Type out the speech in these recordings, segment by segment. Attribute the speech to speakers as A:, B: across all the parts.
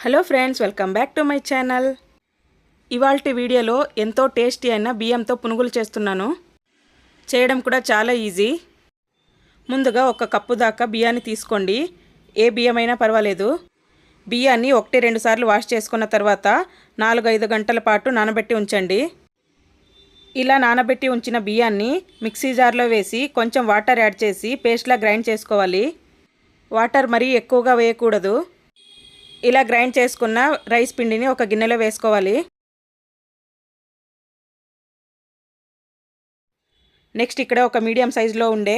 A: Hello friends, welcome back to my channel. ఇవాల్టి వీడియోలో ఎంతో టేస్టీ అయిన బియ్యంతో పునుగులు చేస్తున్నాను. చేయడం కూడా చాలా ఈజీ. ముందుగా ఒక కప్పు దాకా బియ్యాన్ని తీసుకోండి. ఏ బియ్యమైనా పర్వాలేదు. బియ్యాన్ని 1-2 సార్లు వాష్ చేసుకున్న తర్వాత 4-5 గంటల పాటు నానబెట్టి ఉంచండి. ఇలా నానబెట్టి ఉంచిన బియ్యాన్ని మిక్సీ జార్లో వేసి కొంచెం వాటర్ యాడ్ చేసి పేస్ట్లా గ్రైండ్ చేసుకోవాలి. వాటర్ మరీ ఎక్కువగా వేయకూడదు. ఇలా గ్రైండ్ చేసుకున్న రైస్ పిండిని ఒక గిన్నెలో వేసుకోవాలి. నెక్స్ట్ ఇక్కడ ఒక మీడియం సైజులో ఉండే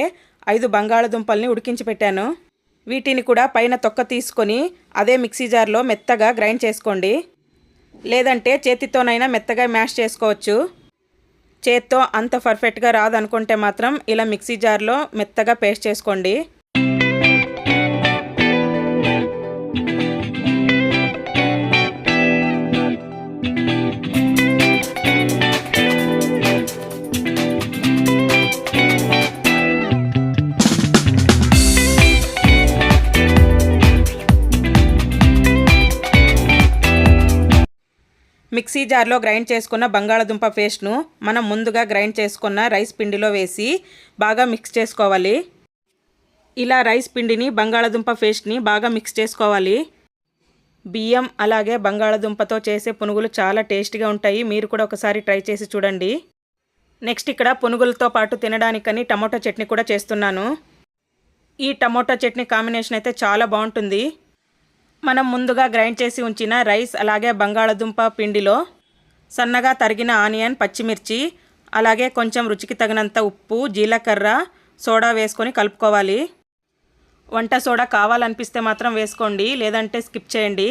A: 5 బంగాళదుంపల్ని ఉడికించి పెట్టాను. వీటిని కూడా పైన తొక్క తీసుకొని అదే మిక్సీ జార్లో మెత్తగా గ్రైండ్ చేసుకోండి. లేదంటే చేతితోనైనా మెత్తగా మ్యాష్ చేసుకోవచ్చు. చేత్తో అంత పర్ఫెక్ట్గా రాదనుకుంటే మాత్రం ఇలా మిక్సీ జార్లో మెత్తగా పేస్ట్ చేసుకోండి. మిక్సీ జార్లో గ్రైండ్ చేసుకున్న బంగాళదుంప పేస్ట్ను మనం ముందుగా గ్రైండ్ చేసుకున్న రైస్ పిండిలో వేసి బాగా మిక్స్ చేసుకోవాలి. ఇలా రైస్ పిండిని బంగాళదుంప పేస్ట్ని బాగా మిక్స్ చేసుకోవాలి. బియ్యం అలాగే బంగాళదుంపతో చేసే పునుగులు చాలా టేస్టీగా ఉంటాయి. మీరు కూడా ఒకసారి ట్రై చేసి చూడండి. నెక్స్ట్ ఇక్కడ పునుగులతో పాటు తినడానికని టమోటా చట్నీ కూడా చేస్తున్నాను. ఈ టమోటా చట్నీ కాంబినేషన్ అయితే చాలా బాగుంటుంది. మనం ముందుగా గ్రైండ్ చేసి ఉంచిన రైస్ అలాగే బంగాళదుంప పిండిలో సన్నగా తరిగిన ఆనియన్, పచ్చిమిర్చి అలాగే కొంచెం రుచికి తగినంత ఉప్పు, జీలకర్ర, సోడా వేసుకొని కలుపుకోవాలి. వంట సోడా కావాలనిపిస్తే మాత్రం వేసుకోండి, లేదంటే స్కిప్ చేయండి.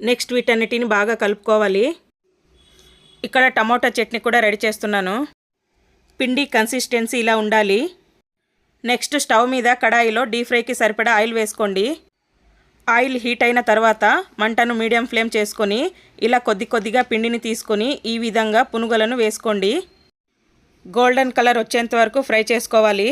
A: నెక్స్ట్ వీటన్నిటిని బాగా కలుపుకోవాలి. ఇక్కడ టమోటా చట్నీ కూడా రెడీ చేస్తున్నాను. పిండి కన్సిస్టెన్సీ ఇలా ఉండాలి. నెక్స్ట్ స్టవ్ మీద కడాయిలో డీప్ ఫ్రైకి సరిపడా ఆయిల్ వేసుకోండి. ఆయిల్ హీట్ అయిన తర్వాత మంటను మీడియం ఫ్లేమ్ చేసుకొని ఇలా కొద్దిగా పిండిని తీసుకొని ఈ విధంగా పునుగులను వేసుకోండి. గోల్డెన్ కలర్ వచ్చేంత వరకు ఫ్రై చేసుకోవాలి.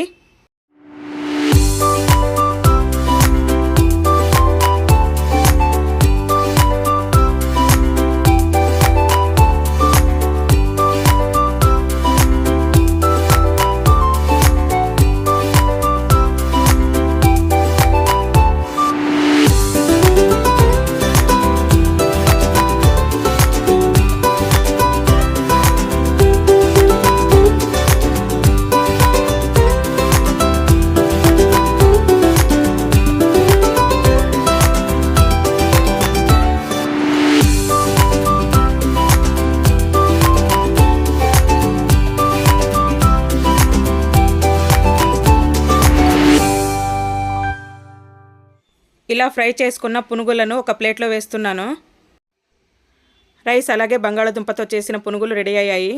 A: ఇలా ఫ్రై చేసుకున్న పునుగులను ఒక ప్లేట్లో వేస్తున్నాను. రైస్ అలాగే బంగాళదుంపతో చేసిన పునుగులు రెడీ అయ్యాయి.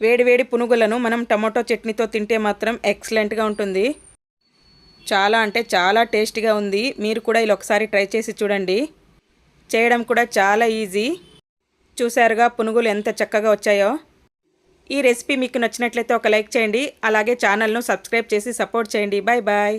A: వేడివేడి పునుగులను మనం టమాటో చట్నీతో తింటే మాత్రం ఎక్సలెంట్గా ఉంటుంది. చాలా అంటే చాలా టేస్టీగా ఉంది. మీరు కూడా ఇలా ఒకసారి ట్రై చేసి చూడండి. చేయడం కూడా చాలా ఈజీ. చూసారుగా పునుగులు ఎంత చక్కగా వచ్చాయో. ఈ రెసిపీ మీకు నచ్చినట్లయితే ఒక లైక్ చేయండి. అలాగే ఛానల్ను సబ్స్క్రైబ్ చేసి సపోర్ట్ చేయండి. Bye bye.